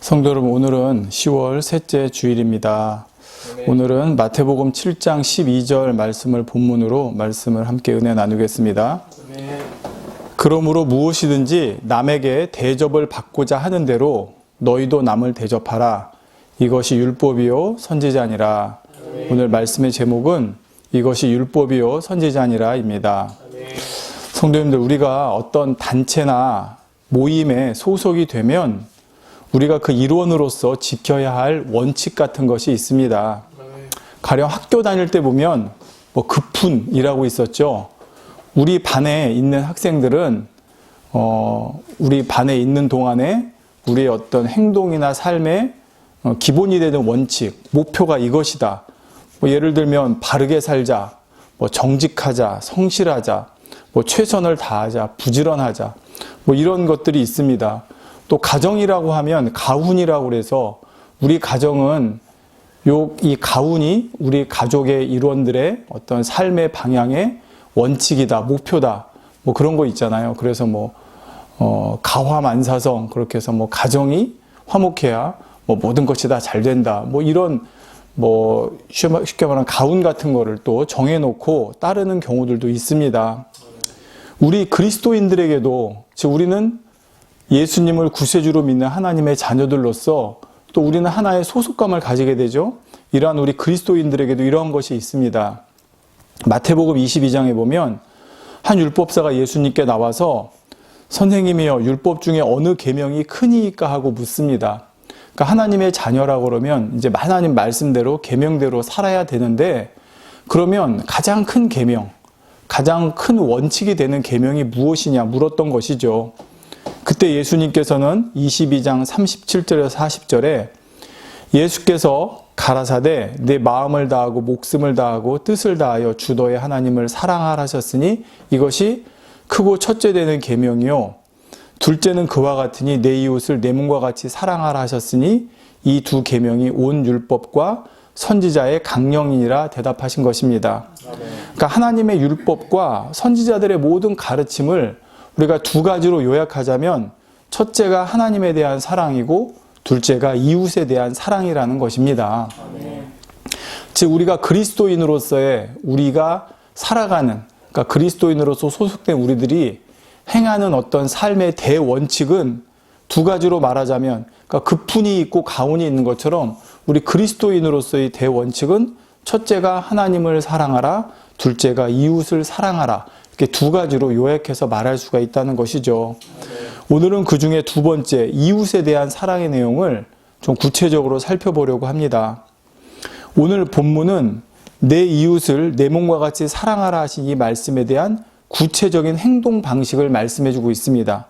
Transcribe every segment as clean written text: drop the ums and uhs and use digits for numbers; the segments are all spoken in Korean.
성도 여러분, 오늘은 10월 셋째 주일입니다. 오늘은 마태복음 7장 12절 말씀을 본문으로 말씀을 함께 은혜 나누겠습니다. 그러므로 무엇이든지 남에게 대접을 받고자 하는 대로 너희도 남을 대접하라. 이것이 율법이요 선지자니라. 오늘 말씀의 제목은 이것이 율법이요 선지자니라입니다. 성도님들, 우리가 어떤 단체나 모임에 소속이 되면 우리가 그 일원으로서 지켜야 할 원칙 같은 것이 있습니다. 가령 학교 다닐 때 보면 급훈이라고 있었죠. 우리 반에 있는 학생들은 우리 반에 있는 동안에 우리의 어떤 행동이나 삶의 기본이 되는 원칙, 목표가 이것이다. 예를 들면 바르게 살자, 정직하자, 성실하자, 최선을 다하자, 부지런하자, 이런 것들이 있습니다. 또 가정이라고 하면 가훈이라고 그래서 우리 가정은 이 가훈이 우리 가족의 일원들의 어떤 삶의 방향의 원칙이다, 목표다, 그런 거 있잖아요. 그래서 가화만사성, 그렇게 해서 가정이 화목해야 모든 것이 다 잘 된다. 이런 쉽게 말하면 가훈 같은 거를 또 정해놓고 따르는 경우들도 있습니다. 우리 그리스도인들에게도, 즉 우리는 예수님을 구세주로 믿는 하나님의 자녀들로서 또 우리는 하나의 소속감을 가지게 되죠. 이러한 우리 그리스도인들에게도 이러한 것이 있습니다. 마태복음 22장에 보면 한 율법사가 예수님께 나와서 선생님이여, 율법 중에 어느 계명이 크니까 하고 묻습니다. 그러니까 하나님의 자녀라고 그러면 이제 하나님 말씀대로 계명대로 살아야 되는데, 그러면 가장 큰 계명, 가장 큰 원칙이 되는 계명이 무엇이냐 물었던 것이죠. 그때 예수님께서는 22장 37절에서 40절에 예수께서 가라사대 내 마음을 다하고 목숨을 다하고 뜻을 다하여 주 너의 하나님을 사랑하라 하셨으니 이것이 크고 첫째 되는 계명이요 둘째는 그와 같으니 내 이웃을 내 몸과 같이 사랑하라 하셨으니 이 두 계명이 온 율법과 선지자의 강령이니라 대답하신 것입니다. 그러니까 하나님의 율법과 선지자들의 모든 가르침을 우리가 두 가지로 요약하자면 첫째가 하나님에 대한 사랑이고 둘째가 이웃에 대한 사랑이라는 것입니다. 즉 우리가 그리스도인으로서의 우리가 살아가는, 그러니까 그리스도인으로서 소속된 우리들이 행하는 어떤 삶의 대원칙은 두 가지로 말하자면, 그러니까 급훈이 있고 가훈이 있는 것처럼 우리 그리스도인으로서의 대원칙은 첫째가 하나님을 사랑하라, 둘째가 이웃을 사랑하라. 이렇게 두 가지로 요약해서 말할 수가 있다는 것이죠. 오늘은 그 중에 두 번째, 이웃에 대한 사랑의 내용을 좀 구체적으로 살펴보려고 합니다. 오늘 본문은 내 이웃을 내 몸과 같이 사랑하라 하신 이 말씀에 대한 구체적인 행동 방식을 말씀해 주고 있습니다.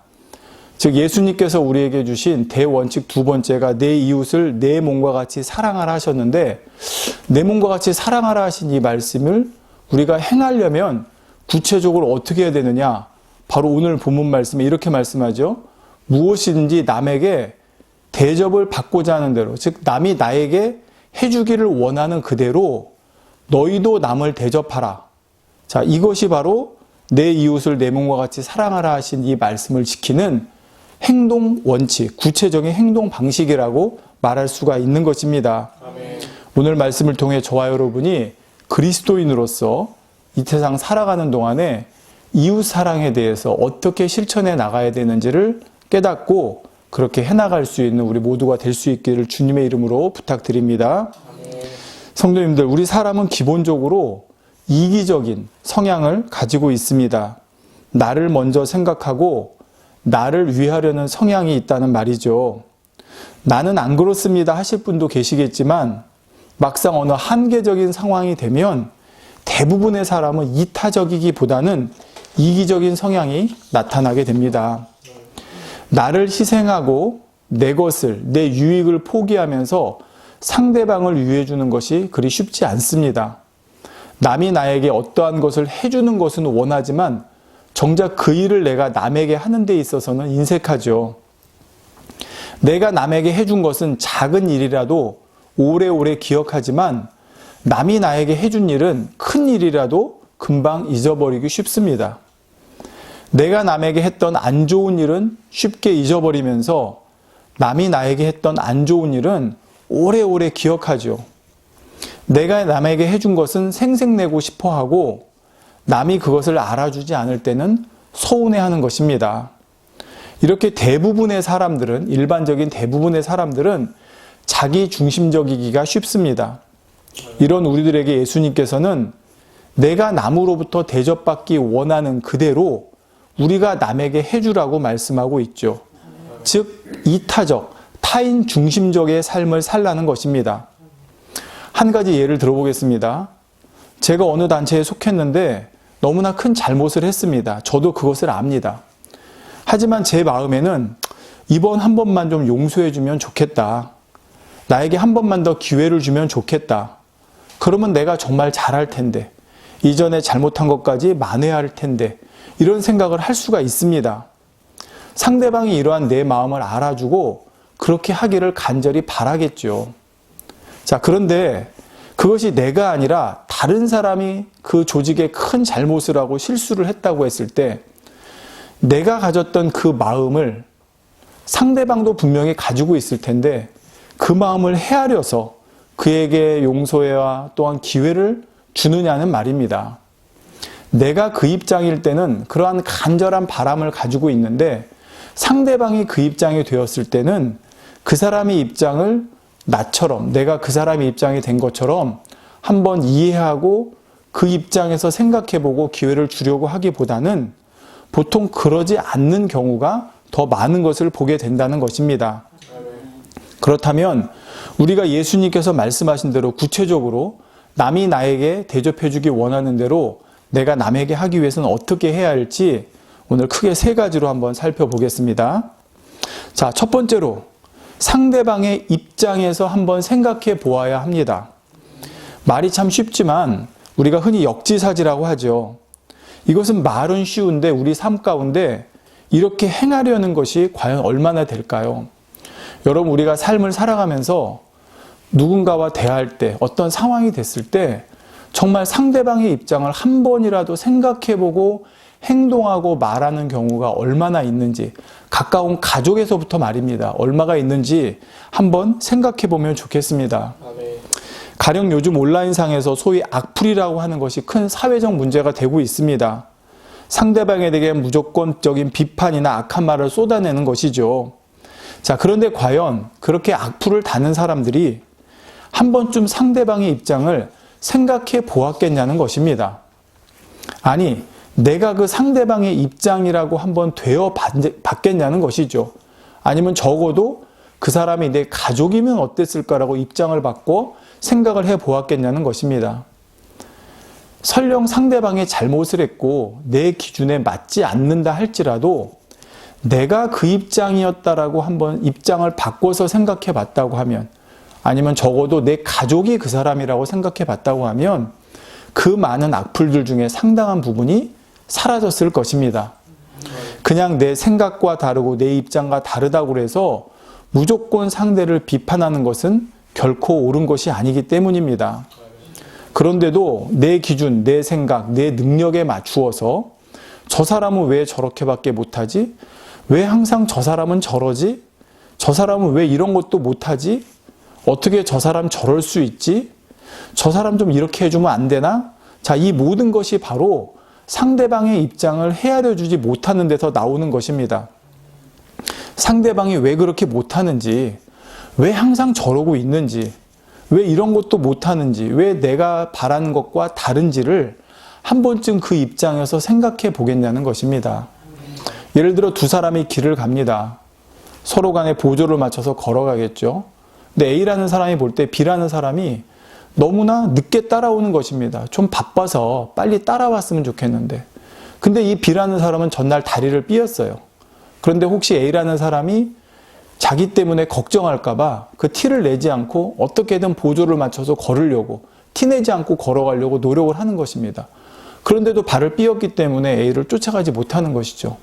즉 예수님께서 우리에게 주신 대원칙 두 번째가 내 이웃을 내 몸과 같이 사랑하라 하셨는데, 내 몸과 같이 사랑하라 하신 이 말씀을 우리가 행하려면 구체적으로 어떻게 해야 되느냐? 바로 오늘 본문 말씀에 이렇게 말씀하죠. 무엇이든지 남에게 대접을 받고자 하는 대로, 즉 남이 나에게 해주기를 원하는 그대로 너희도 남을 대접하라. 자, 이것이 바로 내 이웃을 내 몸과 같이 사랑하라 하신 이 말씀을 지키는 행동 원칙, 구체적인 행동 방식이라고 말할 수가 있는 것입니다. 아멘. 오늘 말씀을 통해 저와 여러분이 그리스도인으로서 이 세상 살아가는 동안에 이웃 사랑에 대해서 어떻게 실천해 나가야 되는지를 깨닫고 그렇게 해나갈 수 있는 우리 모두가 될 수 있기를 주님의 이름으로 부탁드립니다. 성도님들, 우리 사람은 기본적으로 이기적인 성향을 가지고 있습니다. 나를 먼저 생각하고 나를 위하려는 성향이 있다는 말이죠. 나는 안 그렇습니다 하실 분도 계시겠지만 막상 어느 한계적인 상황이 되면 대부분의 사람은 이타적이기보다는 이기적인 성향이 나타나게 됩니다. 나를 희생하고 내 것을, 내 유익을 포기하면서 상대방을 위해주는 것이 그리 쉽지 않습니다. 남이 나에게 어떠한 것을 해주는 것은 원하지만 정작 그 일을 내가 남에게 하는 데 있어서는 인색하죠. 내가 남에게 해준 것은 작은 일이라도 오래오래 기억하지만 남이 나에게 해준 일은 큰 일이라도 금방 잊어버리기 쉽습니다. 내가 남에게 했던 안 좋은 일은 쉽게 잊어버리면서 남이 나에게 했던 안 좋은 일은 오래오래 기억하죠. 내가 남에게 해준 것은 생색내고 싶어 하고 남이 그것을 알아주지 않을 때는 서운해하는 것입니다. 이렇게 대부분의 사람들은, 일반적인 대부분의 사람들은 자기 중심적이기가 쉽습니다. 이런 우리들에게 예수님께서는 내가 남으로부터 대접받기 원하는 그대로 우리가 남에게 해주라고 말씀하고 있죠. 즉 이타적, 타인 중심적의 삶을 살라는 것입니다. 한 가지 예를 들어보겠습니다. 제가 어느 단체에 속했는데 너무나 큰 잘못을 했습니다. 저도 그것을 압니다. 하지만 제 마음에는 이번 한 번만 좀 용서해 주면 좋겠다. 나에게 한 번만 더 기회를 주면 좋겠다. 그러면 내가 정말 잘할 텐데, 이전에 잘못한 것까지 만회할 텐데, 이런 생각을 할 수가 있습니다. 상대방이 이러한 내 마음을 알아주고 그렇게 하기를 간절히 바라겠죠. 자, 그런데 그것이 내가 아니라 다른 사람이 그 조직에 큰 잘못을 하고 실수를 했다고 했을 때 내가 가졌던 그 마음을 상대방도 분명히 가지고 있을 텐데 그 마음을 헤아려서 그에게 용서와 또한 기회를 주느냐는 말입니다. 내가 그 입장일 때는 그러한 간절한 바람을 가지고 있는데 상대방이 그 입장이 되었을 때는 그 사람의 입장을 나처럼, 내가 그 사람의 입장이 된 것처럼 한번 이해하고 그 입장에서 생각해보고 기회를 주려고 하기보다는 보통 그러지 않는 경우가 더 많은 것을 보게 된다는 것입니다. 그렇다면 우리가 예수님께서 말씀하신 대로 구체적으로 남이 나에게 대접해주기 원하는 대로 내가 남에게 하기 위해서는 어떻게 해야 할지 오늘 크게 세 가지로 한번 살펴보겠습니다. 자, 첫 번째로 상대방의 입장에서 한번 생각해 보아야 합니다. 말이 참 쉽지만 우리가 흔히 역지사지라고 하죠. 이것은 말은 쉬운데 우리 삶 가운데 이렇게 행하려는 것이 과연 얼마나 될까요? 여러분, 우리가 삶을 살아가면서 누군가와 대할 때, 어떤 상황이 됐을 때 정말 상대방의 입장을 한 번이라도 생각해보고 행동하고 말하는 경우가 얼마나 있는지, 가까운 가족에서부터 말입니다. 얼마가 있는지 한번 생각해보면 좋겠습니다. 가령 요즘 온라인상에서 소위 악플이라고 하는 것이 큰 사회적 문제가 되고 있습니다. 상대방에 대해 무조건적인 비판이나 악한 말을 쏟아내는 것이죠. 자, 그런데 과연 그렇게 악플을 다는 사람들이 한 번쯤 상대방의 입장을 생각해 보았겠냐는 것입니다. 아니, 내가 그 상대방의 입장이라고 한번 되어 봤겠냐는 것이죠. 아니면 적어도 그 사람이 내 가족이면 어땠을까라고 입장을 바꿔 생각을 해 보았겠냐는 것입니다. 설령 상대방이 잘못을 했고 내 기준에 맞지 않는다 할지라도 내가 그 입장이었다라고 한번 입장을 바꿔서 생각해 봤다고 하면, 아니면 적어도 내 가족이 그 사람이라고 생각해 봤다고 하면 그 많은 악플들 중에 상당한 부분이 사라졌을 것입니다. 그냥 내 생각과 다르고 내 입장과 다르다고 해서 무조건 상대를 비판하는 것은 결코 옳은 것이 아니기 때문입니다. 그런데도 내 기준, 내 생각, 내 능력에 맞추어서 저 사람은 왜 저렇게밖에 못하지? 왜 항상 저 사람은 저러지? 저 사람은 왜 이런 것도 못하지? 어떻게 저 사람 저럴 수 있지? 저 사람 좀 이렇게 해주면 안 되나? 자, 이 모든 것이 바로 상대방의 입장을 헤아려 주지 못하는 데서 나오는 것입니다. 상대방이 왜 그렇게 못하는지, 왜 항상 저러고 있는지, 왜 이런 것도 못하는지, 왜 내가 바라는 것과 다른지를 한 번쯤 그 입장에서 생각해 보겠냐는 것입니다. 예를 들어 두 사람이 길을 갑니다. 서로 간에 보조를 맞춰서 걸어가겠죠. 근데 A라는 사람이 볼 때 B라는 사람이 너무나 늦게 따라오는 것입니다. 좀 바빠서 빨리 따라왔으면 좋겠는데. 근데 이 B라는 사람은 전날 다리를 삐었어요. 그런데 혹시 A라는 사람이 자기 때문에 걱정할까봐 그 티를 내지 않고 어떻게든 보조를 맞춰서 걸으려고, 티 내지 않고 걸어가려고 노력을 하는 것입니다. 그런데도 발을 삐었기 때문에 A를 쫓아가지 못하는 것이죠.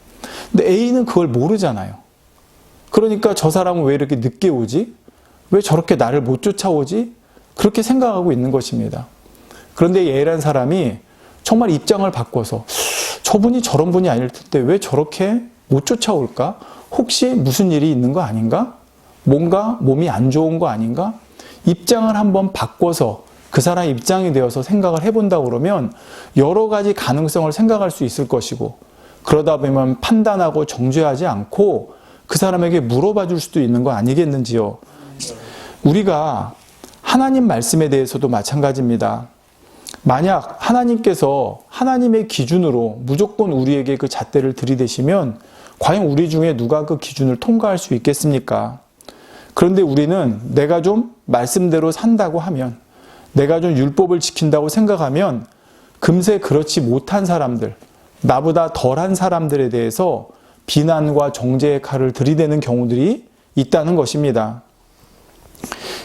근데 A는 그걸 모르잖아요. 그러니까 저 사람은 왜 이렇게 늦게 오지? 왜 저렇게 나를 못 쫓아오지? 그렇게 생각하고 있는 것입니다. 그런데 A라는 사람이 정말 입장을 바꿔서 저분이 저런 분이 아닐 텐데 왜 저렇게 못 쫓아올까? 혹시 무슨 일이 있는 거 아닌가? 뭔가 몸이 안 좋은 거 아닌가? 입장을 한번 바꿔서 그 사람 입장이 되어서 생각을 해본다고 그러면 여러 가지 가능성을 생각할 수 있을 것이고, 그러다 보면 판단하고 정죄하지 않고 그 사람에게 물어봐 줄 수도 있는 거 아니겠는지요. 우리가 하나님 말씀에 대해서도 마찬가지입니다. 만약 하나님께서 하나님의 기준으로 무조건 우리에게 그 잣대를 들이대시면 과연 우리 중에 누가 그 기준을 통과할 수 있겠습니까? 그런데 우리는 내가 좀 말씀대로 산다고 하면, 내가 좀 율법을 지킨다고 생각하면 금세 그렇지 못한 사람들, 나보다 덜한 사람들에 대해서 비난과 정죄의 칼을 들이대는 경우들이 있다는 것입니다.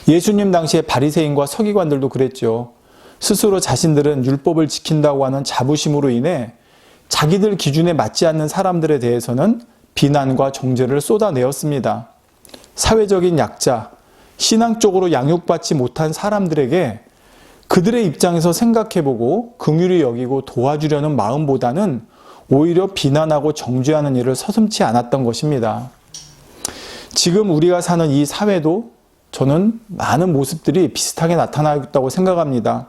예수님 당시에 바리새인과 서기관들도 그랬죠. 스스로 자신들은 율법을 지킨다고 하는 자부심으로 인해 자기들 기준에 맞지 않는 사람들에 대해서는 비난과 정죄를 쏟아내었습니다. 사회적인 약자, 신앙적으로 양육받지 못한 사람들에게 그들의 입장에서 생각해보고 긍휼히 여기고 도와주려는 마음보다는 오히려 비난하고 정죄하는 일을 서슴지 않았던 것입니다. 지금 우리가 사는 이 사회도 저는 많은 모습들이 비슷하게 나타나고 있다고 생각합니다.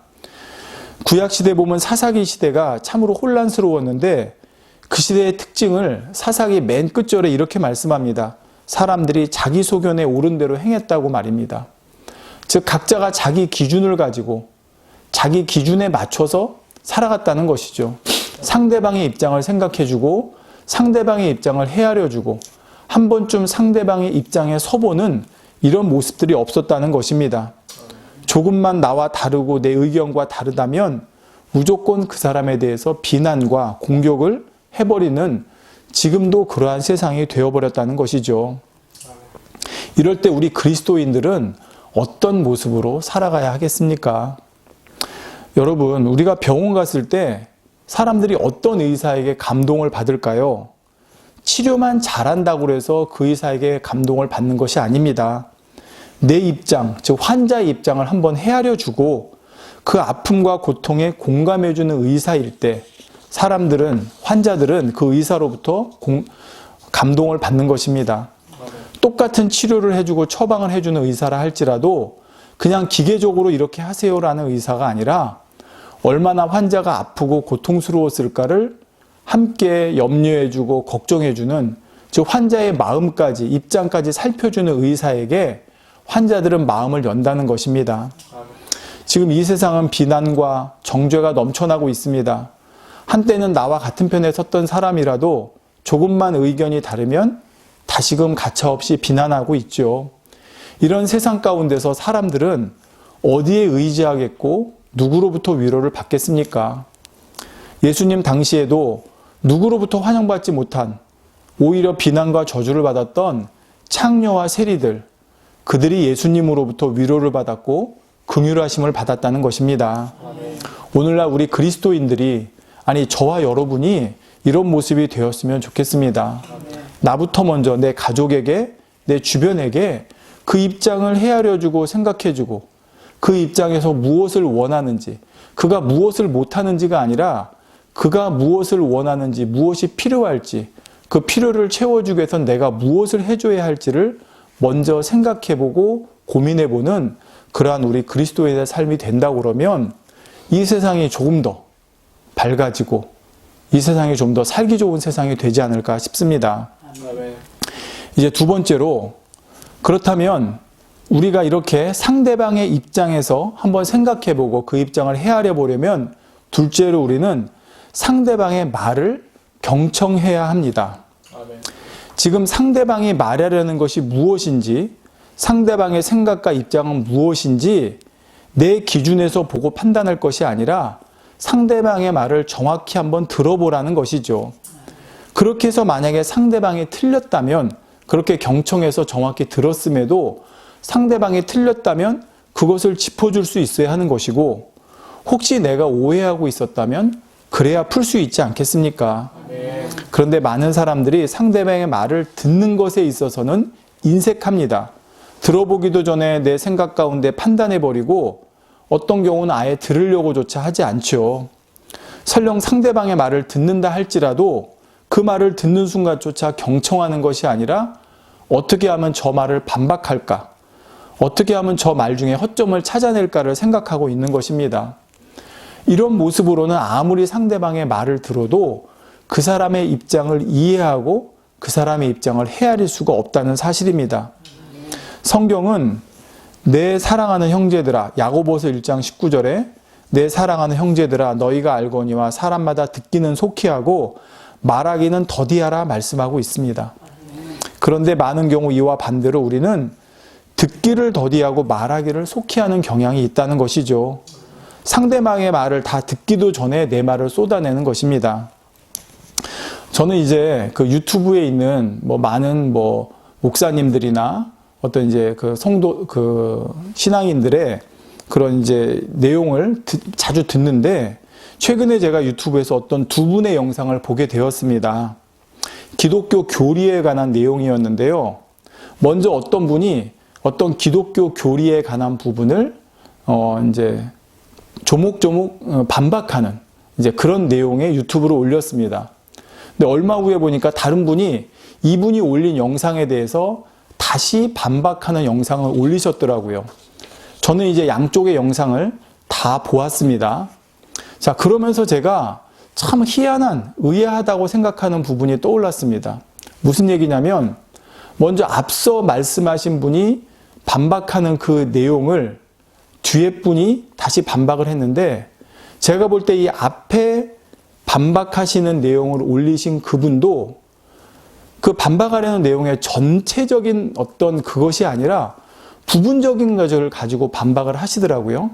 구약시대 보면 사사기 시대가 참으로 혼란스러웠는데 그 시대의 특징을 사사기 맨 끝절에 이렇게 말씀합니다. 사람들이 자기 소견에 옳은 대로 행했다고 말입니다. 즉 각자가 자기 기준을 가지고 자기 기준에 맞춰서 살아갔다는 것이죠. 상대방의 입장을 생각해주고 상대방의 입장을 헤아려주고 한 번쯤 상대방의 입장에 서보는 이런 모습들이 없었다는 것입니다. 조금만 나와 다르고 내 의견과 다르다면 무조건 그 사람에 대해서 비난과 공격을 해버리는 지금도 그러한 세상이 되어버렸다는 것이죠. 이럴 때 우리 그리스도인들은 어떤 모습으로 살아가야 하겠습니까? 여러분, 우리가 병원 갔을 때 사람들이 어떤 의사에게 감동을 받을까요? 치료만 잘한다고 해서 그 의사에게 감동을 받는 것이 아닙니다. 내 입장, 즉 환자의 입장을 한번 헤아려주고 그 아픔과 고통에 공감해주는 의사일 때 사람들은, 환자들은 그 의사로부터 감동을 받는 것입니다. 똑같은 치료를 해주고 처방을 해주는 의사라 할지라도 그냥 기계적으로 이렇게 하세요라는 의사가 아니라 얼마나 환자가 아프고 고통스러웠을까를 함께 염려해주고 걱정해주는, 즉 환자의 마음까지, 입장까지 살펴주는 의사에게 환자들은 마음을 연다는 것입니다. 지금 이 세상은 비난과 정죄가 넘쳐나고 있습니다. 한때는 나와 같은 편에 섰던 사람이라도 조금만 의견이 다르면 다시금 가차없이 비난하고 있죠. 이런 세상 가운데서 사람들은 어디에 의지하겠고 누구로부터 위로를 받겠습니까? 예수님 당시에도 누구로부터 환영받지 못한, 오히려 비난과 저주를 받았던 창녀와 세리들, 그들이 예수님으로부터 위로를 받았고 긍휼하심을 받았다는 것입니다. 오늘날 우리 그리스도인들이, 아니 저와 여러분이 이런 모습이 되었으면 좋겠습니다. 나부터 먼저 내 가족에게, 내 주변에게 그 입장을 헤아려주고 생각해주고 그 입장에서 무엇을 원하는지, 그가 무엇을 못하는지가 아니라 그가 무엇을 원하는지, 무엇이 필요할지, 그 필요를 채워주기 위해서 내가 무엇을 해줘야 할지를 먼저 생각해보고 고민해보는 그러한 우리 그리스도인의 삶이 된다고 그러면 이 세상이 조금 더 밝아지고 이 세상이 좀 더 살기 좋은 세상이 되지 않을까 싶습니다. 이제 두 번째로, 그렇다면 우리가 이렇게 상대방의 입장에서 한번 생각해보고 그 입장을 헤아려 보려면 둘째로 우리는 상대방의 말을 경청해야 합니다. 지금 상대방이 말하려는 것이 무엇인지, 상대방의 생각과 입장은 무엇인지 내 기준에서 보고 판단할 것이 아니라 상대방의 말을 정확히 한번 들어보라는 것이죠. 그렇게 해서 만약에 상대방이 틀렸다면, 그렇게 경청해서 정확히 들었음에도 상대방이 틀렸다면 그것을 짚어줄 수 있어야 하는 것이고, 혹시 내가 오해하고 있었다면 그래야 풀 수 있지 않겠습니까? 그런데 많은 사람들이 상대방의 말을 듣는 것에 있어서는 인색합니다. 들어보기도 전에 내 생각 가운데 판단해버리고 어떤 경우는 아예 들으려고조차 하지 않죠. 설령 상대방의 말을 듣는다 할지라도 그 말을 듣는 순간조차 경청하는 것이 아니라 어떻게 하면 저 말을 반박할까? 어떻게 하면 저 말 중에 허점을 찾아낼까를 생각하고 있는 것입니다. 이런 모습으로는 아무리 상대방의 말을 들어도 그 사람의 입장을 이해하고 그 사람의 입장을 헤아릴 수가 없다는 사실입니다. 성경은 내 사랑하는 형제들아, 야고보서 1장 19절에 내 사랑하는 형제들아 너희가 알거니와 사람마다 듣기는 속히 하고 말하기는 더디하라 말씀하고 있습니다. 그런데 많은 경우 이와 반대로 우리는 듣기를 더디하고 말하기를 속히 하는 경향이 있다는 것이죠. 상대방의 말을 다 듣기도 전에 내 말을 쏟아내는 것입니다. 저는 이제 그 유튜브에 있는 많은 목사님들이나 어떤 이제 그 성도, 신앙인들의 그런 이제 내용을 자주 듣는데, 최근에 제가 유튜브에서 어떤 두 분의 영상을 보게 되었습니다. 기독교 교리에 관한 내용이었는데요. 먼저 어떤 분이 어떤 기독교 교리에 관한 부분을 이제 조목조목 반박하는 이제 그런 내용의 유튜브로 올렸습니다. 근데 얼마 후에 보니까 다른 분이 이분이 올린 영상에 대해서 다시 반박하는 영상을 올리셨더라고요. 저는 이제 양쪽의 영상을 다 보았습니다. 자, 그러면서 제가 참 희한한, 의아하다고 생각하는 부분이 떠올랐습니다. 무슨 얘기냐면, 먼저 앞서 말씀하신 분이 반박하는 그 내용을 뒤에 분이 다시 반박을 했는데, 제가 볼 때 이 앞에 반박하시는 내용을 올리신 그분도 그 반박하려는 내용의 전체적인 어떤 그것이 아니라 부분적인 것을 가지고 반박을 하시더라고요.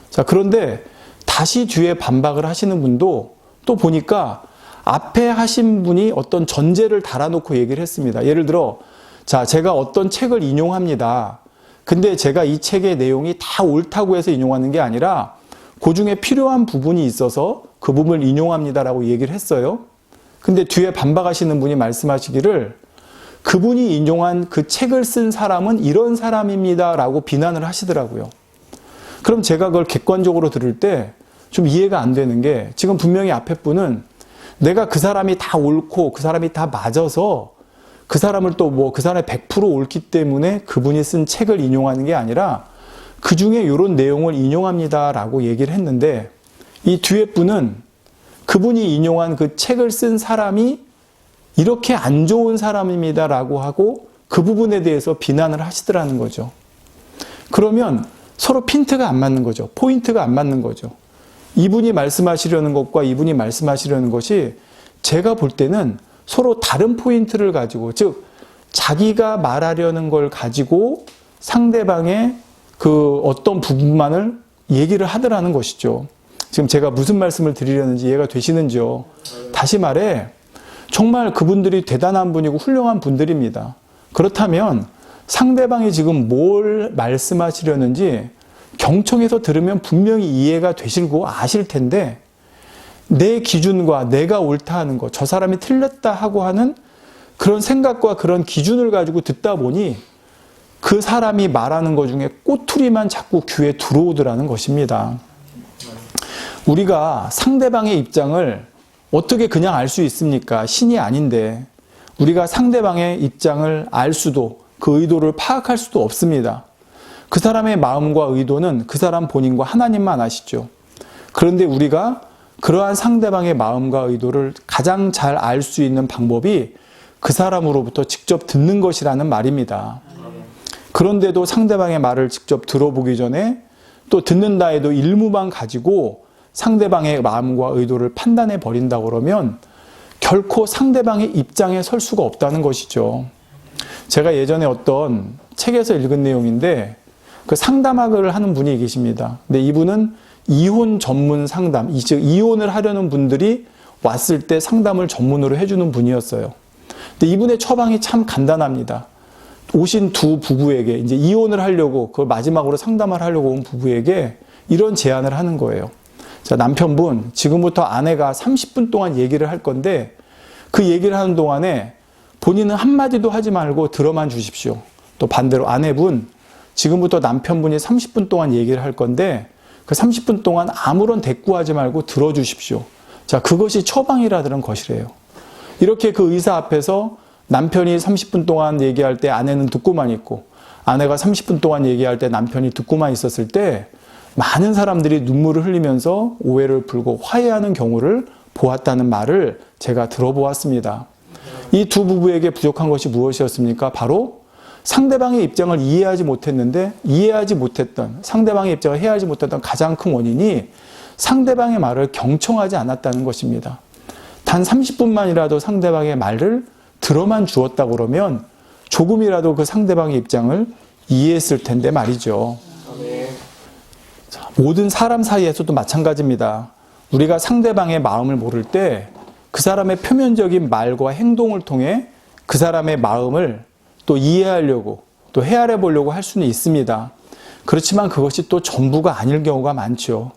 자, 그런데 다시 뒤에 반박을 하시는 분도 또 보니까 앞에 하신 분이 어떤 전제를 달아놓고 얘기를 했습니다. 예를 들어, 자, 제가 어떤 책을 인용합니다. 근데 제가 이 책의 내용이 다 옳다고 해서 인용하는 게 아니라 그 중에 필요한 부분이 있어서 그 부분을 인용합니다라고 얘기를 했어요. 근데 뒤에 반박하시는 분이 말씀하시기를 그분이 인용한 그 책을 쓴 사람은 이런 사람입니다라고 비난을 하시더라고요. 그럼 제가 그걸 객관적으로 들을 때 좀 이해가 안 되는 게, 지금 분명히 앞에 분은 내가 그 사람이 다 옳고 그 사람이 다 맞아서 그 사람을 또 그 사람이 100% 옳기 때문에 그분이 쓴 책을 인용하는 게 아니라 그 중에 이런 내용을 인용합니다라고 얘기를 했는데, 이 뒤에 분은 그분이 인용한 그 책을 쓴 사람이 이렇게 안 좋은 사람입니다라고 하고 그 부분에 대해서 비난을 하시더라는 거죠. 그러면 서로 핀트가 안 맞는 거죠. 포인트가 안 맞는 거죠. 이분이 말씀하시려는 것과 이분이 말씀하시려는 것이 제가 볼 때는 서로 다른 포인트를 가지고, 즉 자기가 말하려는 걸 가지고 상대방의 그 어떤 부분만을 얘기를 하더라는 것이죠. 지금 제가 무슨 말씀을 드리려는지 이해가 되시는지요? 다시 말해, 정말 그분들이 대단한 분이고 훌륭한 분들입니다. 그렇다면 상대방이 지금 뭘 말씀하시려는지 경청해서 들으면 분명히 이해가 되시고 아실 텐데, 내 기준과 내가 옳다 하는 것, 저 사람이 틀렸다 하고 하는 그런 생각과 그런 기준을 가지고 듣다 보니 그 사람이 말하는 것 중에 꼬투리만 자꾸 귀에 들어오더라는 것입니다. 우리가 상대방의 입장을 어떻게 그냥 알 수 있습니까? 신이 아닌데. 우리가 상대방의 입장을 알 수도, 그 의도를 파악할 수도 없습니다. 그 사람의 마음과 의도는 그 사람 본인과 하나님만 아시죠. 그런데 우리가 그러한 상대방의 마음과 의도를 가장 잘 알 수 있는 방법이 그 사람으로부터 직접 듣는 것이라는 말입니다. 그런데도 상대방의 말을 직접 들어보기 전에 또 듣는다 해도 일무만 가지고 상대방의 마음과 의도를 판단해 버린다고 그러면 결코 상대방의 입장에 설 수가 없다는 것이죠. 제가 예전에 어떤 책에서 읽은 내용인데, 그 상담학을 하는 분이 계십니다. 근데 이분은 이혼 전문 상담, 즉 이혼을 하려는 분들이 왔을 때 상담을 전문으로 해주는 분이었어요. 근데 이분의 처방이 참 간단합니다. 오신 두 부부에게, 이제 이혼을 하려고, 그걸 마지막으로 상담을 하려고 온 부부에게 이런 제안을 하는 거예요. 자, 남편분, 지금부터 아내가 30분 동안 얘기를 할 건데, 그 얘기를 하는 동안에 본인은 한마디도 하지 말고 들어만 주십시오. 또 반대로 아내분, 지금부터 남편분이 30분 동안 얘기를 할 건데, 그 30분 동안 아무런 대꾸하지 말고 들어주십시오. 자, 그것이 처방이라는 것이래요. 이렇게 그 의사 앞에서 남편이 30분 동안 얘기할 때 아내는 듣고만 있고 아내가 30분 동안 얘기할 때 남편이 듣고만 있었을 때 많은 사람들이 눈물을 흘리면서 오해를 풀고 화해하는 경우를 보았다는 말을 제가 들어보았습니다. 이 두 부부에게 부족한 것이 무엇이었습니까? 바로 상대방의 입장을 이해하지 못했는데 상대방의 입장을 이해하지 못했던 가장 큰 원인이 상대방의 말을 경청하지 않았다는 것입니다. 단 30분만이라도 상대방의 말을 들어만 주었다 그러면 조금이라도 그 상대방의 입장을 이해했을 텐데 말이죠. 모든 사람 사이에서도 마찬가지입니다. 우리가 상대방의 마음을 모를 때 그 사람의 표면적인 말과 행동을 통해 그 사람의 마음을 또 이해하려고 또 헤아려 보려고 할 수는 있습니다. 그렇지만 그것이 또 전부가 아닐 경우가 많죠.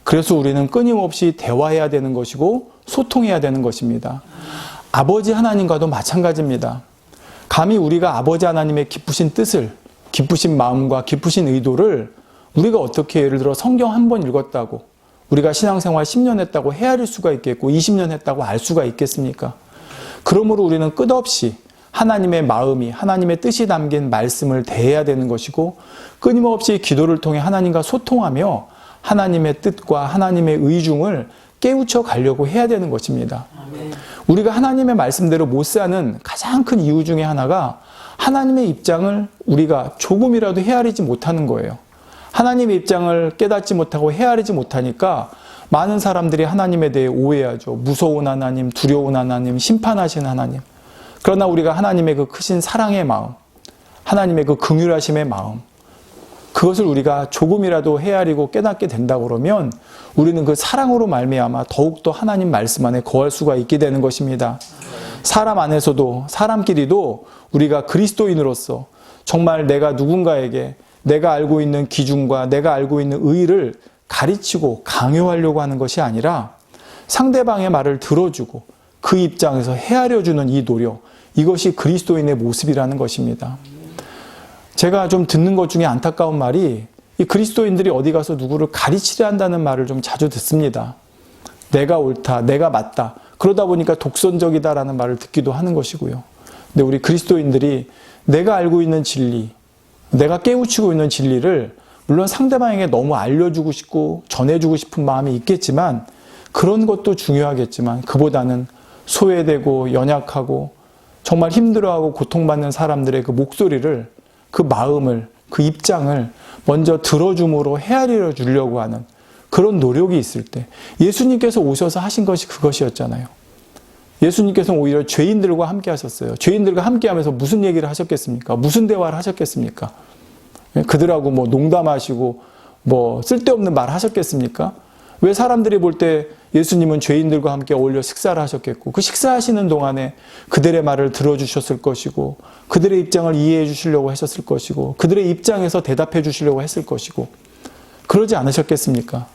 그래서 우리는 끊임없이 대화해야 되는 것이고 소통해야 되는 것입니다. 아버지 하나님과도 마찬가지입니다. 감히 우리가 아버지 하나님의 기쁘신 뜻을, 기쁘신 마음과 기쁘신 의도를 우리가 어떻게 예를 들어 성경 한 번 읽었다고 우리가 신앙생활 10년 했다고 헤아릴 수가 있겠고 20년 했다고 알 수가 있겠습니까? 그러므로 우리는 끝없이 하나님의 마음이 하나님의 뜻이 담긴 말씀을 대해야 되는 것이고 끊임없이 기도를 통해 하나님과 소통하며 하나님의 뜻과 하나님의 의중을 깨우쳐 가려고 해야 되는 것입니다. 우리가 하나님의 말씀대로 못 사는 가장 큰 이유 중에 하나가 하나님의 입장을 우리가 조금이라도 헤아리지 못하는 거예요. 하나님의 입장을 깨닫지 못하고 헤아리지 못하니까 많은 사람들이 하나님에 대해 오해하죠. 무서운 하나님, 두려운 하나님, 심판하신 하나님. 그러나 우리가 하나님의 그 크신 사랑의 마음, 하나님의 그 긍휼하심의 마음, 그것을 우리가 조금이라도 헤아리고 깨닫게 된다 그러면 우리는 그 사랑으로 말미암아 더욱더 하나님 말씀 안에 거할 수가 있게 되는 것입니다. 사람 안에서도 사람끼리도 우리가 그리스도인으로서 정말 내가 누군가에게 내가 알고 있는 기준과 내가 알고 있는 의의를 가르치고 강요하려고 하는 것이 아니라 상대방의 말을 들어주고 그 입장에서 헤아려주는 이 노력, 이것이 그리스도인의 모습이라는 것입니다. 제가 좀 듣는 것 중에 안타까운 말이 이 그리스도인들이 어디 가서 누구를 가르치려 한다는 말을 좀 자주 듣습니다. 내가 옳다, 내가 맞다. 그러다 보니까 독선적이다라는 말을 듣기도 하는 것이고요. 근데 우리 그리스도인들이 내가 알고 있는 진리, 내가 깨우치고 있는 진리를 물론 상대방에게 너무 알려주고 싶고 전해주고 싶은 마음이 있겠지만 그런 것도 중요하겠지만 그보다는 소외되고 연약하고 정말 힘들어하고 고통받는 사람들의 그 목소리를 그 마음을 그 입장을 먼저 들어줌으로 헤아려 주려고 하는 그런 노력이 있을 때 예수님께서 오셔서 하신 것이 그것이었잖아요. 예수님께서는 오히려 죄인들과 함께 하셨어요. 죄인들과 함께 하면서 무슨 얘기를 하셨겠습니까? 무슨 대화를 하셨겠습니까? 그들하고 뭐 농담하시고 뭐 쓸데없는 말 하셨겠습니까? 왜 사람들이 볼 때 예수님은 죄인들과 함께 어울려 식사를 하셨겠고 그 식사하시는 동안에 그들의 말을 들어주셨을 것이고 그들의 입장을 이해해 주시려고 하셨을 것이고 그들의 입장에서 대답해 주시려고 했을 것이고 그러지 않으셨겠습니까?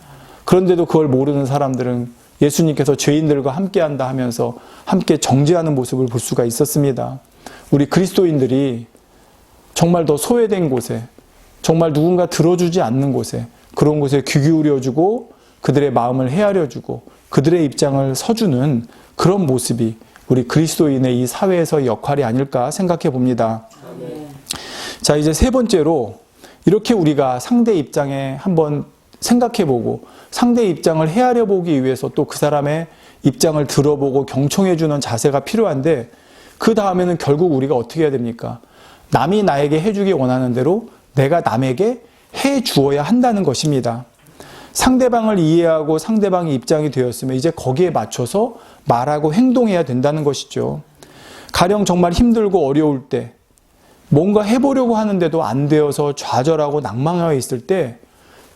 그런데도 그걸 모르는 사람들은 예수님께서 죄인들과 함께한다 하면서 함께 정죄하는 모습을 볼 수가 있었습니다. 우리 그리스도인들이 정말 더 소외된 곳에 정말 누군가 들어주지 않는 곳에 그런 곳에 귀 기울여주고 그들의 마음을 헤아려주고 그들의 입장을 서주는 그런 모습이 우리 그리스도인의 이 사회에서의 역할이 아닐까 생각해 봅니다. 자, 이제 세 번째로 이렇게 우리가 상대 입장에 한번 생각해 보고 상대 입장을 헤아려 보기 위해서 또 그 사람의 입장을 들어보고 경청해 주는 자세가 필요한데 그 다음에는 결국 우리가 어떻게 해야 됩니까? 남이 나에게 해주기 원하는 대로 내가 남에게 해 주어야 한다는 것입니다. 상대방을 이해하고 상대방의 입장이 되었으면 이제 거기에 맞춰서 말하고 행동해야 된다는 것이죠. 가령 정말 힘들고 어려울 때 뭔가 해보려고 하는데도 안 되어서 좌절하고 낭망하여 있을 때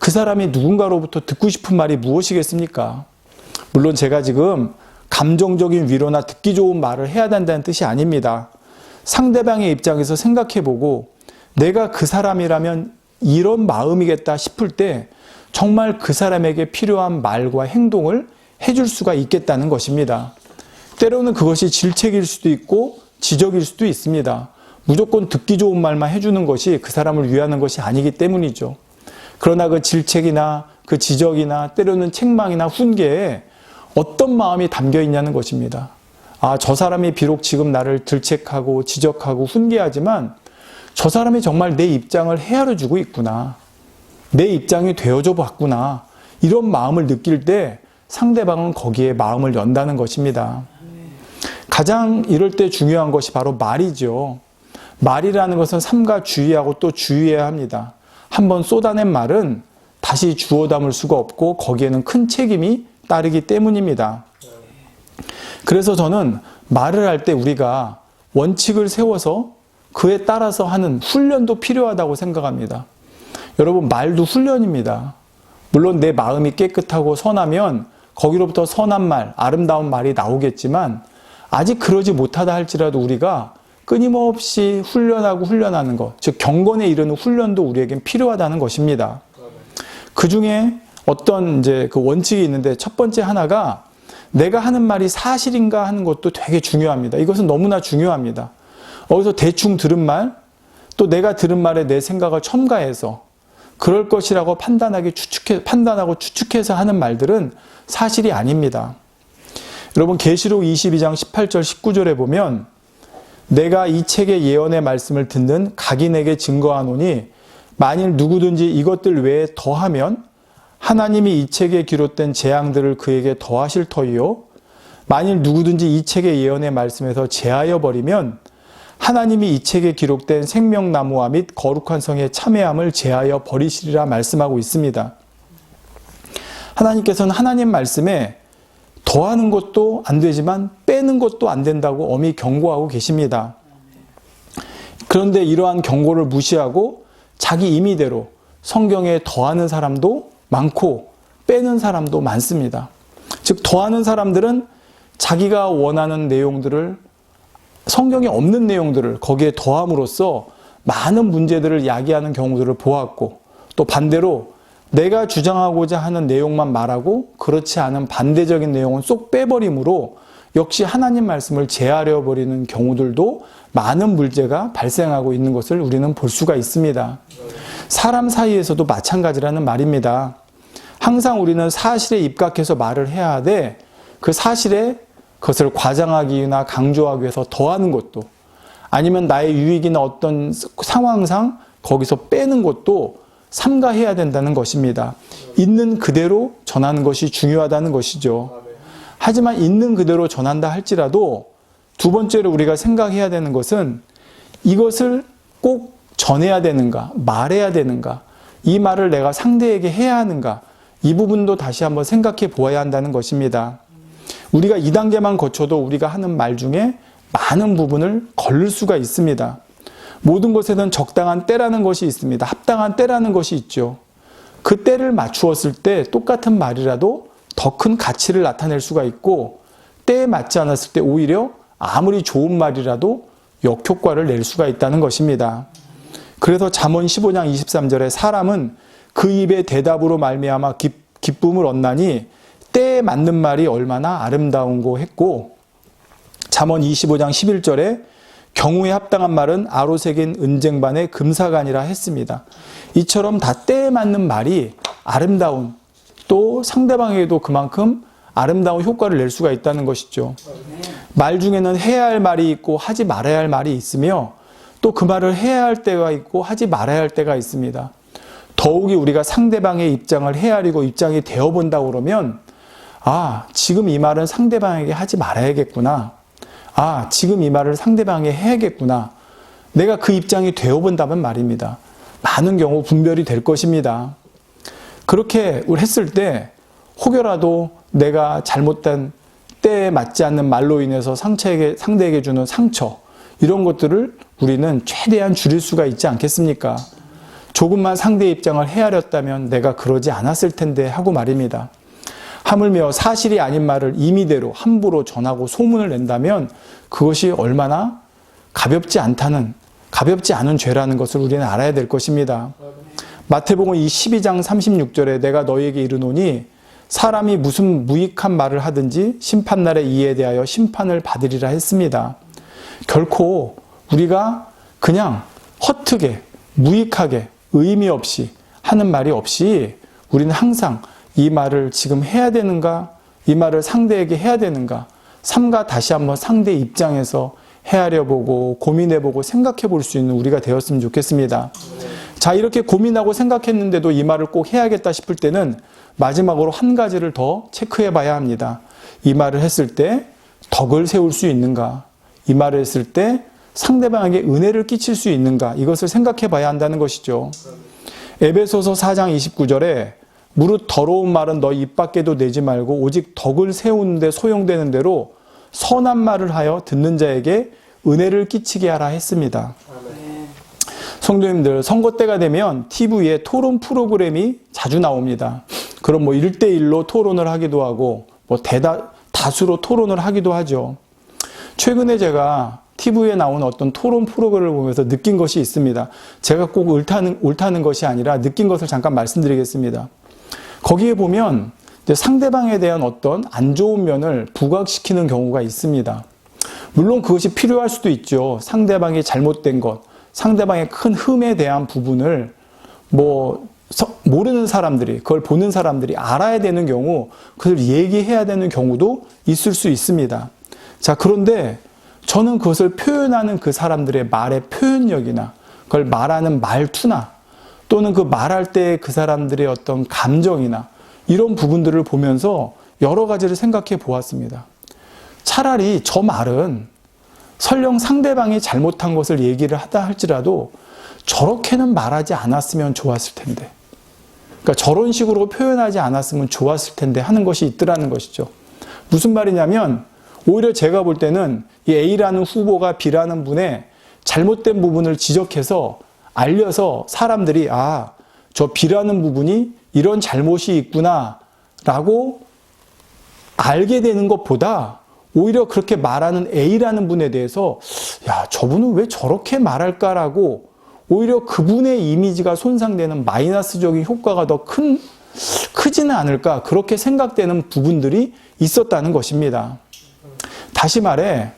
그 사람이 누군가로부터 듣고 싶은 말이 무엇이겠습니까? 물론 제가 지금 감정적인 위로나 듣기 좋은 말을 해야 된다는 뜻이 아닙니다. 상대방의 입장에서 생각해보고 내가 그 사람이라면 이런 마음이겠다 싶을 때 정말 그 사람에게 필요한 말과 행동을 해줄 수가 있겠다는 것입니다. 때로는 그것이 질책일 수도 있고 지적일 수도 있습니다. 무조건 듣기 좋은 말만 해주는 것이 그 사람을 위하는 것이 아니기 때문이죠. 그러나 그 질책이나 그 지적이나 때로는 책망이나 훈계에 어떤 마음이 담겨 있냐는 것입니다. 아, 저 사람이 비록 지금 나를 질책하고 지적하고 훈계하지만 저 사람이 정말 내 입장을 헤아려 주고 있구나. 내 입장이 되어줘 봤구나. 이런 마음을 느낄 때 상대방은 거기에 마음을 연다는 것입니다. 가장 이럴 때 중요한 것이 바로 말이죠. 말이라는 것은 삼가 주의하고 또 주의해야 합니다. 한번 쏟아낸 말은 다시 주워 담을 수가 없고 거기에는 큰 책임이 따르기 때문입니다. 그래서 저는 말을 할 때 우리가 원칙을 세워서 그에 따라서 하는 훈련도 필요하다고 생각합니다. 여러분, 말도 훈련입니다. 물론 내 마음이 깨끗하고 선하면 거기로부터 선한 말, 아름다운 말이 나오겠지만 아직 그러지 못하다 할지라도 우리가 끊임없이 훈련하고 훈련하는 것, 즉 경건에 이르는 훈련도 우리에겐 필요하다는 것입니다. 그 중에 어떤 이제 그 원칙이 있는데 첫 번째 하나가 내가 하는 말이 사실인가 하는 것도 되게 중요합니다. 이것은 너무나 중요합니다. 어디서 대충 들은 말, 또 내가 들은 말에 내 생각을 첨가해서 그럴 것이라고 판단하고 추측해서 하는 말들은 사실이 아닙니다. 여러분, 계시록 22장 18절 19절에 보면 내가 이 책의 예언의 말씀을 듣는 각인에게 증거하노니 만일 누구든지 이것들 외에 더하면 하나님이 이 책에 기록된 재앙들을 그에게 더하실 터이요 만일 누구든지 이 책의 예언의 말씀에서 제하여 버리면 하나님이 이 책에 기록된 생명나무와 및 거룩한 성의 참회함을 제하여 버리시리라 말씀하고 있습니다. 하나님께서는 하나님 말씀에 더하는 것도 안 되지만 빼는 것도 안 된다고 엄히 경고하고 계십니다. 그런데 이러한 경고를 무시하고 자기 임의대로 성경에 더하는 사람도 많고 빼는 사람도 많습니다. 즉 더하는 사람들은 자기가 원하는 내용들을 성경에 없는 내용들을 거기에 더함으로써 많은 문제들을 야기하는 경우들을 보았고 또 반대로 내가 주장하고자 하는 내용만 말하고 그렇지 않은 반대적인 내용은 쏙 빼버림으로 역시 하나님 말씀을 제하려 버리는 경우들도 많은 문제가 발생하고 있는 것을 우리는 볼 수가 있습니다. 사람 사이에서도 마찬가지라는 말입니다. 항상 우리는 사실에 입각해서 말을 해야 하되 그 사실에 그것을 과장하기나 강조하기 위해서 더하는 것도 아니면 나의 유익이나 어떤 상황상 거기서 빼는 것도 삼가해야 된다는 것입니다. 있는 그대로 전하는 것이 중요하다는 것이죠. 하지만 있는 그대로 전한다 할지라도 두 번째로 우리가 생각해야 되는 것은 이것을 꼭 전해야 되는가, 말해야 되는가, 이 말을 내가 상대에게 해야 하는가, 이 부분도 다시 한번 생각해 보아야 한다는 것입니다. 우리가 2단계만 거쳐도 우리가 하는 말 중에 많은 부분을 걸릴 수가 있습니다. 모든 것에는 적당한 때라는 것이 있습니다. 합당한 때라는 것이 있죠. 그 때를 맞추었을 때 똑같은 말이라도 더 큰 가치를 나타낼 수가 있고 때에 맞지 않았을 때 오히려 아무리 좋은 말이라도 역효과를 낼 수가 있다는 것입니다. 그래서 잠언 15장 23절에 사람은 그 입의 대답으로 말미암아 기쁨을 얻나니 때에 맞는 말이 얼마나 아름다운고 했고 잠언 25장 11절에 경우에 합당한 말은 아로새긴 은쟁반의 금사간이라 했습니다. 이처럼 다 때에 맞는 말이 아름다운 또 상대방에게도 그만큼 아름다운 효과를 낼 수가 있다는 것이죠. 말 중에는 해야 할 말이 있고 하지 말아야 할 말이 있으며 또 그 말을 해야 할 때가 있고 하지 말아야 할 때가 있습니다. 더욱이 우리가 상대방의 입장을 헤아리고 입장이 되어본다고 그러면 아, 지금 이 말은 상대방에게 하지 말아야겠구나. 아, 지금 이 말을 상대방에게 해야겠구나. 내가 그 입장이 되어본다면 말입니다. 많은 경우 분별이 될 것입니다. 그렇게 했을 때 혹여라도 내가 잘못된 때에 맞지 않는 말로 인해서 상대에게 주는 상처 이런 것들을 우리는 최대한 줄일 수가 있지 않겠습니까? 조금만 상대의 입장을 헤아렸다면 내가 그러지 않았을 텐데 하고 말입니다. 하물며 사실이 아닌 말을 임의대로 함부로 전하고 소문을 낸다면 그것이 얼마나 가볍지 않은 죄라는 것을 우리는 알아야 될 것입니다. 마태복음 12장 36절에 내가 너희에게 이르노니 사람이 무슨 무익한 말을 하든지 심판날에 이에 대하여 심판을 받으리라 했습니다. 결코 우리가 그냥 허투게 무익하게 의미 없이 하는 말이 없이 우리는 항상 이 말을 지금 해야 되는가? 이 말을 상대에게 해야 되는가? 삼가 다시 한번 상대 입장에서 헤아려보고 고민해보고 생각해볼 수 있는 우리가 되었으면 좋겠습니다. 자, 이렇게 고민하고 생각했는데도 이 말을 꼭 해야겠다 싶을 때는 마지막으로 한 가지를 더 체크해봐야 합니다. 이 말을 했을 때 덕을 세울 수 있는가? 이 말을 했을 때 상대방에게 은혜를 끼칠 수 있는가? 이것을 생각해봐야 한다는 것이죠. 에베소서 4장 29절에 무릇 더러운 말은 너 입 밖에도 내지 말고 오직 덕을 세우는 데 소용되는 대로 선한 말을 하여 듣는 자에게 은혜를 끼치게 하라 했습니다. 성도님들, 선거 때가 되면 TV에 토론 프로그램이 자주 나옵니다. 그럼 뭐 1대1로 토론을 하기도 하고 뭐 다수로 토론을 하기도 하죠. 최근에 제가 TV에 나온 어떤 토론 프로그램을 보면서 느낀 것이 있습니다. 제가 꼭 옳다는 것이 아니라 느낀 것을 잠깐 말씀드리겠습니다. 거기에 보면 이제 상대방에 대한 어떤 안 좋은 면을 부각시키는 경우가 있습니다. 물론 그것이 필요할 수도 있죠. 상대방이 잘못된 것, 상대방의 큰 흠에 대한 부분을 모르는 사람들이, 그걸 보는 사람들이 알아야 되는 경우, 그걸 얘기해야 되는 경우도 있을 수 있습니다. 자, 그런데 저는 그것을 표현하는 그 사람들의 말의 표현력이나 그걸 말하는 말투나 또는 그 말할 때 그 사람들의 어떤 감정이나 이런 부분들을 보면서 여러 가지를 생각해 보았습니다. 차라리 저 말은 설령 상대방이 잘못한 것을 얘기를 하다 할지라도 저렇게는 말하지 않았으면 좋았을 텐데, 그러니까 저런 식으로 표현하지 않았으면 좋았을 텐데 하는 것이 있더라는 것이죠. 무슨 말이냐면 오히려 제가 볼 때는 이 A라는 후보가 B라는 분의 잘못된 부분을 지적해서 알려서 사람들이 저 B라는 부분이 이런 잘못이 있구나 라고 알게 되는 것보다 오히려 그렇게 말하는 A라는 분에 대해서 저분은 왜 저렇게 말할까라고 오히려 그분의 이미지가 손상되는 마이너스적인 효과가 더 크지는 않을까, 그렇게 생각되는 부분들이 있었다는 것입니다. 다시 말해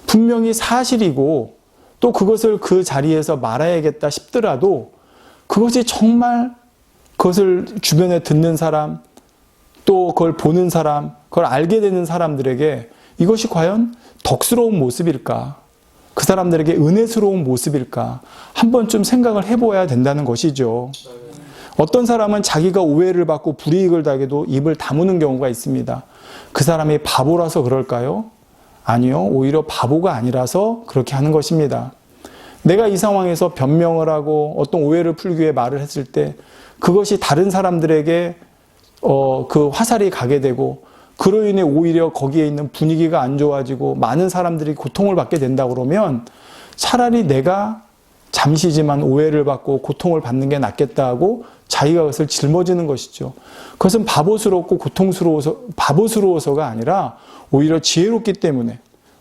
분명히 사실이고 또 그것을 그 자리에서 말해야겠다 싶더라도 그것이 정말 그것을 주변에 듣는 사람, 또 그걸 보는 사람, 그걸 알게 되는 사람들에게 이것이 과연 덕스러운 모습일까? 그 사람들에게 은혜스러운 모습일까? 한 번쯤 생각을 해보아야 된다는 것이죠. 어떤 사람은 자기가 오해를 받고 불이익을 당해도 입을 다무는 경우가 있습니다. 그 사람이 바보라서 그럴까요? 아니요. 오히려 바보가 아니라서 그렇게 하는 것입니다. 내가 이 상황에서 변명을 하고 어떤 오해를 풀기 위해 말을 했을 때 그것이 다른 사람들에게 그 화살이 가게 되고 그로 인해 오히려 거기에 있는 분위기가 안 좋아지고 많은 사람들이 고통을 받게 된다 그러면 차라리 내가 잠시지만 오해를 받고 고통을 받는 게 낫겠다 하고 자기가 그것을 짊어지는 것이죠. 그것은 바보스럽고 바보스러워서가 아니라 오히려 지혜롭기 때문에,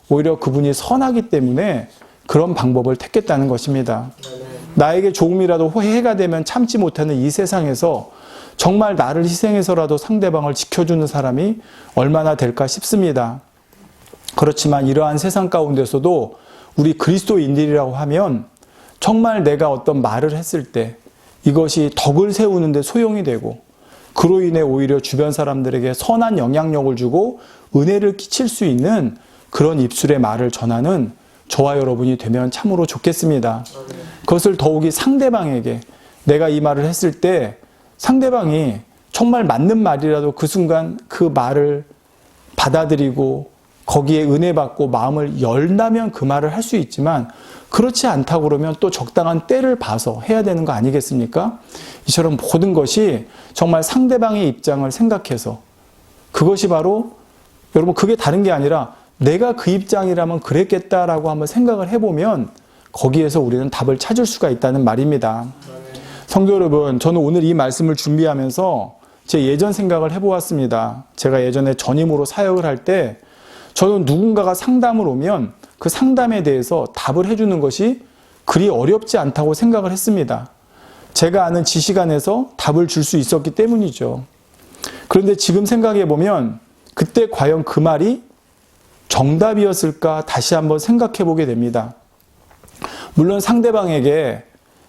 오히려 그분이 선하기 때문에 그런 방법을 택했다는 것입니다. 나에게 조금이라도 해가 되면 참지 못하는 이 세상에서 정말 나를 희생해서라도 상대방을 지켜주는 사람이 얼마나 될까 싶습니다. 그렇지만 이러한 세상 가운데서도 우리 그리스도인들이라고 하면 정말 내가 어떤 말을 했을 때 이것이 덕을 세우는 데 소용이 되고 그로 인해 오히려 주변 사람들에게 선한 영향력을 주고 은혜를 끼칠 수 있는 그런 입술의 말을 전하는 저와 여러분이 되면 참으로 좋겠습니다. 그것을 더욱이 상대방에게 내가 이 말을 했을 때 상대방이 정말 맞는 말이라도 그 순간 그 말을 받아들이고 거기에 은혜 받고 마음을 열다면 그 말을 할 수 있지만 그렇지 않다고 그러면 또 적당한 때를 봐서 해야 되는 거 아니겠습니까? 이처럼 모든 것이 정말 상대방의 입장을 생각해서 그것이 바로 여러분 그게 다른 게 아니라 내가 그 입장이라면 그랬겠다라고 한번 생각을 해보면 거기에서 우리는 답을 찾을 수가 있다는 말입니다. 성도 여러분, 저는 오늘 이 말씀을 준비하면서 제 예전 생각을 해보았습니다. 제가 예전에 전임으로 사역을 할 때 저는 누군가가 상담을 오면 그 상담에 대해서 답을 해주는 것이 그리 어렵지 않다고 생각을 했습니다. 제가 아는 지식 안에서 답을 줄 수 있었기 때문이죠. 그런데 지금 생각해 보면 그때 과연 그 말이 정답이었을까 다시 한번 생각해 보게 됩니다. 물론 상대방에게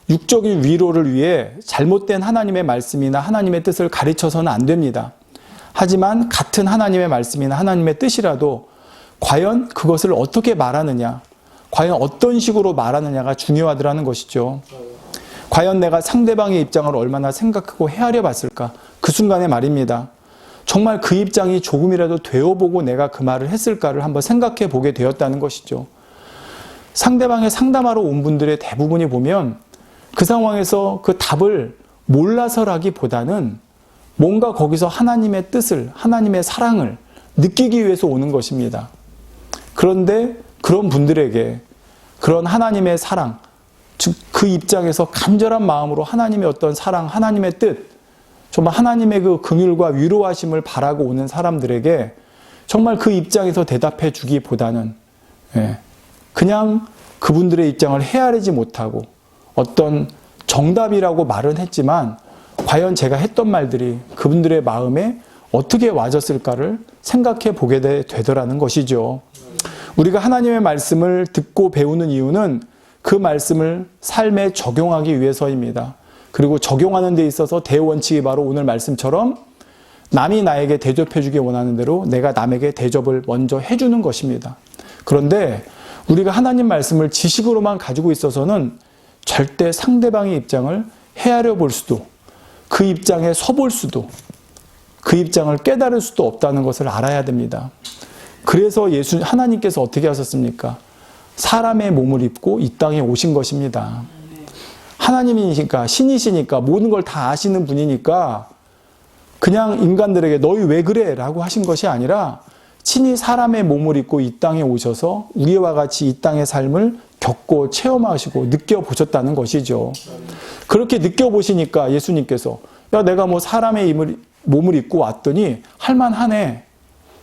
육적인 위로를 위해 잘못된 하나님의 말씀이나 하나님의 뜻을 가르쳐서는 안 됩니다. 하지만 같은 하나님의 말씀이나 하나님의 뜻이라도 과연 그것을 어떻게 말하느냐, 과연 어떤 식으로 말하느냐가 중요하더라는 것이죠. 과연 내가 상대방의 입장을 얼마나 생각하고 헤아려 봤을까? 그 순간에 말입니다. 정말 그 입장이 조금이라도 되어보고 내가 그 말을 했을까를 한번 생각해 보게 되었다는 것이죠. 상대방의 상담하러 온 분들의 대부분이 보면 그 상황에서 그 답을 몰라서라기보다는 뭔가 거기서 하나님의 뜻을, 하나님의 사랑을 느끼기 위해서 오는 것입니다. 그런데 그런 분들에게 그런 하나님의 사랑, 즉 그 입장에서 간절한 마음으로 하나님의 어떤 사랑, 하나님의 뜻, 정말 하나님의 그 긍휼과 위로하심을 바라고 오는 사람들에게 정말 그 입장에서 대답해 주기보다는 그냥 그분들의 입장을 헤아리지 못하고 어떤 정답이라고 말은 했지만 과연 제가 했던 말들이 그분들의 마음에 어떻게 와졌을까를 생각해 보게 되더라는 것이죠. 우리가 하나님의 말씀을 듣고 배우는 이유는 그 말씀을 삶에 적용하기 위해서입니다. 그리고 적용하는 데 있어서 대원칙이 바로 오늘 말씀처럼 남이 나에게 대접해 주기 원하는 대로 내가 남에게 대접을 먼저 해주는 것입니다. 그런데 우리가 하나님 말씀을 지식으로만 가지고 있어서는 절대 상대방의 입장을 헤아려 볼 수도, 그 입장에 서볼 수도, 그 입장을 깨달을 수도 없다는 것을 알아야 됩니다. 그래서 하나님께서 어떻게 하셨습니까? 사람의 몸을 입고 이 땅에 오신 것입니다. 하나님이니까, 신이시니까, 모든 걸 다 아시는 분이니까 그냥 인간들에게 너희 왜 그래? 라고 하신 것이 아니라 친히 사람의 몸을 입고 이 땅에 오셔서 우리와 같이 이 땅의 삶을 겪고 체험하시고 느껴보셨다는 것이죠. 그렇게 느껴보시니까 예수님께서 야, 내가 뭐 사람의 몸을 입고 왔더니 할만하네.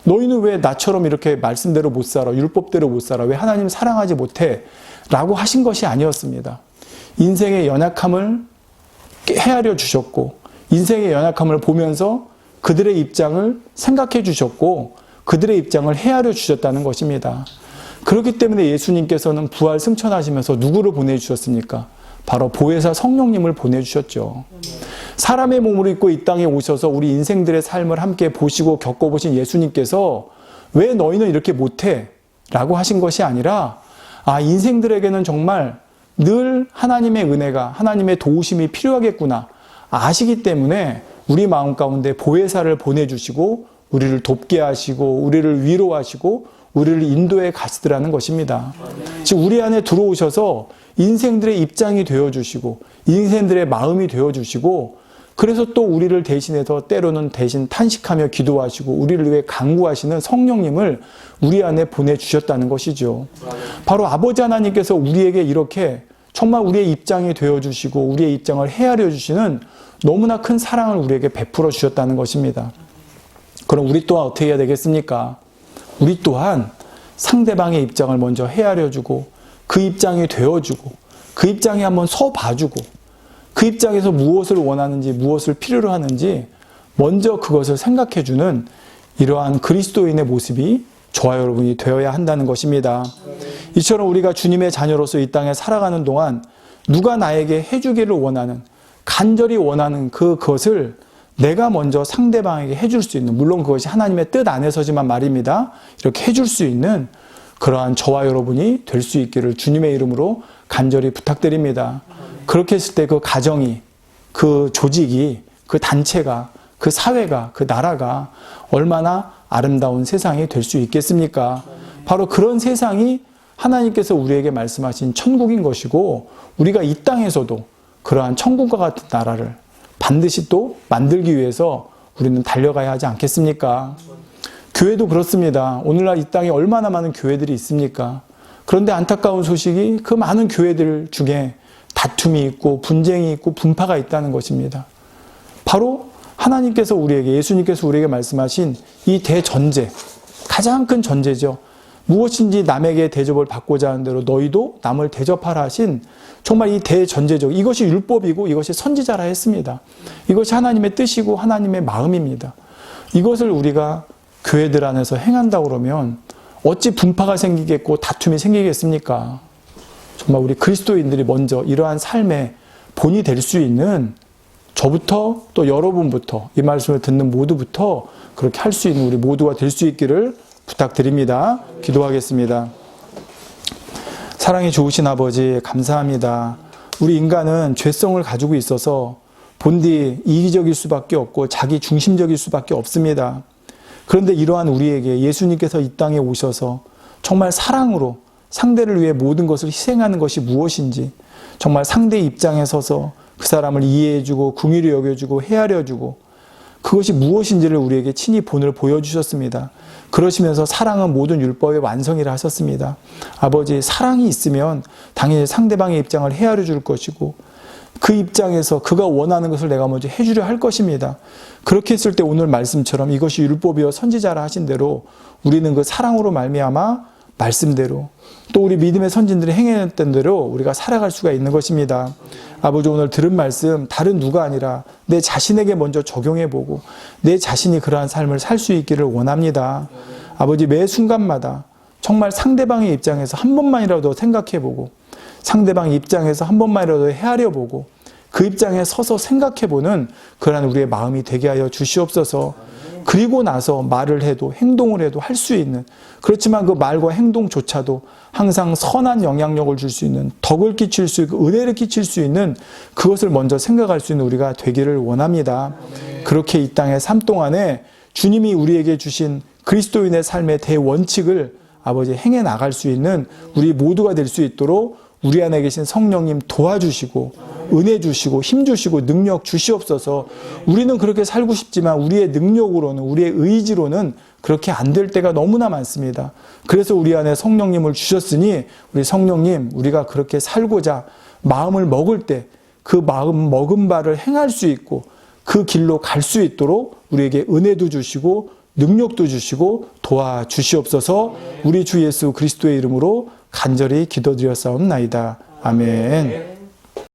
너희는 왜 나처럼 이렇게 말씀대로 못 살아? 율법대로 못 살아? 왜 하나님 사랑하지 못해? 라고 하신 것이 아니었습니다. 인생의 연약함을 헤아려 주셨고 인생의 연약함을 보면서 그들의 입장을 생각해 주셨고 그들의 입장을 헤아려 주셨다는 것입니다. 그렇기 때문에 예수님께서는 부활 승천하시면서 누구를 보내주셨습니까? 바로 보혜사 성령님을 보내주셨죠. 사람의 몸을 입고 이 땅에 오셔서 우리 인생들의 삶을 함께 보시고 겪어보신 예수님께서 왜 너희는 이렇게 못해? 라고 하신 것이 아니라 인생들에게는 정말 늘 하나님의 은혜가 하나님의 도우심이 필요하겠구나 아시기 때문에 우리 마음 가운데 보혜사를 보내주시고 우리를 돕게 하시고 우리를 위로하시고 우리를 인도해 가시더라는 것입니다. 즉 우리 안에 들어오셔서 인생들의 입장이 되어주시고 인생들의 마음이 되어주시고 그래서 또 우리를 대신해서 때로는 대신 탄식하며 기도하시고 우리를 위해 간구하시는 성령님을 우리 안에 보내주셨다는 것이죠. 바로 아버지 하나님께서 우리에게 이렇게 정말 우리의 입장이 되어주시고 우리의 입장을 헤아려 주시는 너무나 큰 사랑을 우리에게 베풀어 주셨다는 것입니다. 그럼 우리 또한 어떻게 해야 되겠습니까? 우리 또한 상대방의 입장을 먼저 헤아려주고 그 입장이 되어주고 그 입장에 한번 서봐주고 그 입장에서 무엇을 원하는지 무엇을 필요로 하는지 먼저 그것을 생각해주는 이러한 그리스도인의 모습이 저와 여러분이 되어야 한다는 것입니다. 이처럼 우리가 주님의 자녀로서 이 땅에 살아가는 동안 누가 나에게 해주기를 원하는 간절히 원하는 그것을 내가 먼저 상대방에게 해줄 수 있는 물론 그것이 하나님의 뜻 안에서지만 말입니다. 이렇게 해줄 수 있는 그러한 저와 여러분이 될 수 있기를 주님의 이름으로 간절히 부탁드립니다. 그렇게 했을 때 그 가정이, 그 조직이, 그 단체가, 그 사회가, 그 나라가 얼마나 아름다운 세상이 될 수 있겠습니까? 바로 그런 세상이 하나님께서 우리에게 말씀하신 천국인 것이고 우리가 이 땅에서도 그러한 천국과 같은 나라를 반드시 또 만들기 위해서 우리는 달려가야 하지 않겠습니까? 교회도 그렇습니다. 오늘날 이 땅에 얼마나 많은 교회들이 있습니까? 그런데 안타까운 소식이 그 많은 교회들 중에 다툼이 있고 분쟁이 있고 분파가 있다는 것입니다. 바로 하나님께서 우리에게 예수님께서 우리에게 말씀하신 이 대전제, 가장 큰 전제죠. 무엇인지 남에게 대접을 받고자 하는 대로 너희도 남을 대접하라 하신 정말 이 대전제적 이것이 율법이고 이것이 선지자라 했습니다. 이것이 하나님의 뜻이고 하나님의 마음입니다. 이것을 우리가 교회들 안에서 행한다고 그러면 어찌 분파가 생기겠고 다툼이 생기겠습니까? 정말 우리 그리스도인들이 먼저 이러한 삶의 본이 될 수 있는 저부터 또 여러분부터 이 말씀을 듣는 모두부터 그렇게 할 수 있는 우리 모두가 될 수 있기를 부탁드립니다. 기도하겠습니다. 사랑이 좋으신 아버지 감사합니다. 우리 인간은 죄성을 가지고 있어서 본디 이기적일 수밖에 없고 자기 중심적일 수밖에 없습니다. 그런데 이러한 우리에게 예수님께서 이 땅에 오셔서 정말 사랑으로 상대를 위해 모든 것을 희생하는 것이 무엇인지, 정말 상대의 입장에 서서 그 사람을 이해해주고 긍휼히 여겨주고 헤아려주고 그것이 무엇인지를 우리에게 친히 본을 보여주셨습니다. 그러시면서 사랑은 모든 율법의 완성이라 하셨습니다. 아버지, 사랑이 있으면 당연히 상대방의 입장을 헤아려 줄 것이고 그 입장에서 그가 원하는 것을 내가 먼저 해주려 할 것입니다. 그렇게 했을 때 오늘 말씀처럼 이것이 율법이여 선지자라 하신 대로 우리는 그 사랑으로 말미암아 말씀대로 또 우리 믿음의 선진들이 행했던 대로 우리가 살아갈 수가 있는 것입니다. 아버지, 오늘 들은 말씀 다른 누가 아니라 내 자신에게 먼저 적용해보고 내 자신이 그러한 삶을 살 수 있기를 원합니다. 아버지, 매 순간마다 정말 상대방의 입장에서 한 번만이라도 생각해보고 상대방의 입장에서 한 번만이라도 헤아려보고 그 입장에 서서 생각해보는 그러한 우리의 마음이 되게 하여 주시옵소서. 그리고 나서 말을 해도 행동을 해도 할 수 있는, 그렇지만 그 말과 행동조차도 항상 선한 영향력을 줄 수 있는, 덕을 끼칠 수 있고 은혜를 끼칠 수 있는 그것을 먼저 생각할 수 있는 우리가 되기를 원합니다. 그렇게 이 땅의 삶 동안에 주님이 우리에게 주신 그리스도인의 삶의 대원칙을 아버지 행해 나갈 수 있는 우리 모두가 될 수 있도록 우리 안에 계신 성령님 도와주시고 은혜 주시고 힘 주시고 능력 주시옵소서. 우리는 그렇게 살고 싶지만 우리의 능력으로는, 우리의 의지로는 그렇게 안 될 때가 너무나 많습니다. 그래서 우리 안에 성령님을 주셨으니 우리 성령님, 우리가 그렇게 살고자 마음을 먹을 때 그 마음 먹은 바를 행할 수 있고 그 길로 갈 수 있도록 우리에게 은혜도 주시고 능력도 주시고 도와주시옵소서. 우리 주 예수 그리스도의 이름으로 간절히 기도드렸사옵나이다. 아멘.